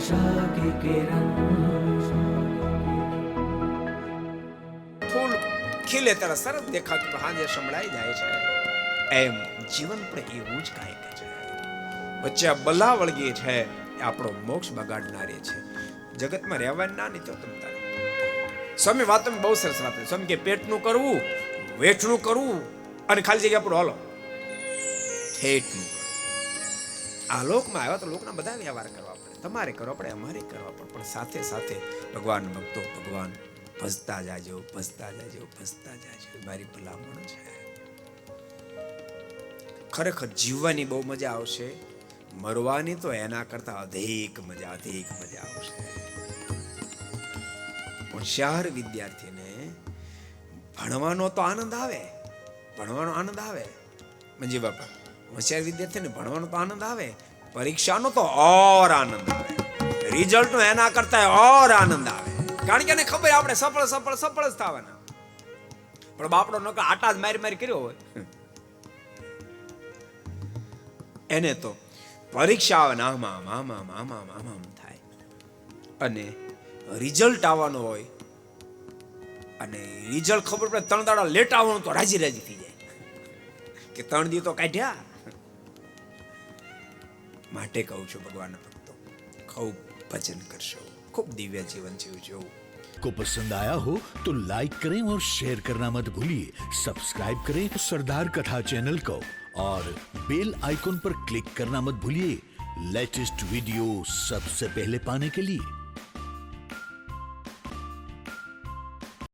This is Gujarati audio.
आशा की किरण। ફૂલ ખીલે ત્યારે સરસ દેખાતું હાજે સંભળાઈ જાય છે, એમ જીવન પણ એવું જ કાંઈક છે. વચ્ચે આ બલા વળગી છે એ આપણો મોક્ષ બગાડનારી છે. જગતમાં રહેવાય ના નહીં તો તમ તારે. સ્વામી વાત તમે બહુ સરસ વાત કરી. સ્વામી કે પેટનું કરવું, વેઠનું કરવું અને ખાલી જગ્યા પર હાલો ઠેઠનું. આ લોકમાં આવ્યા તો લોકના બધા વ્યવહાર કરવા પડે, તમારે કરવા પડે, અમારે કરવા પડે, પણ સાથે સાથે ભગવાન ભક્તો ભગવાન ભજતા જાજો, ભજતા જાજો, ભજતા જાજો, મારી ભલામણ છે. ખરેખર જીવવાની બહુ મજા આવશે, મરવાની તો એના કરતા અધિક મજા આવશે. હોશિયાર વિદ્યાર્થીને ભણવાનો તો આનંદ આવે, ભણવાનો આનંદ આવે. મંજી બાપા, હોશિયાર વિદ્યાર્થીને ભણવાનો તો આનંદ આવે, પરીક્ષાનો તો ઓર આનંદ આવે, રિઝલ્ટનો એના કરતા ઓર આનંદ આવે. કારણ કે એને ખબર આપણે સફળ જ થવાના. પણ બાપડો નકર આટા જ મારી કર્યો હોય એને તો પરીક્ષા આવે આમ થાય અને રિઝલ્ટ આવવાનું હોય અને રિઝલ્ટ ખબર પડે 3 દાડા લેટ આવવાનું તો રાજી થઈ જાય કે 3 દી તો કાઢ્યા. માટે કહું છું ભગવાન ભક્તો, ખૂબ ભજન કરશો, खूब दिव्य जीवन जीवो. को पसंद आया हो तो लाइक करें और शेयर करना मत भूलिए. सब्सक्राइब करें सरदार कथा चैनल को और बेल आइकॉन पर क्लिक करना मत भूलिए लेटेस्ट वीडियो सबसे पहले पाने के लिए.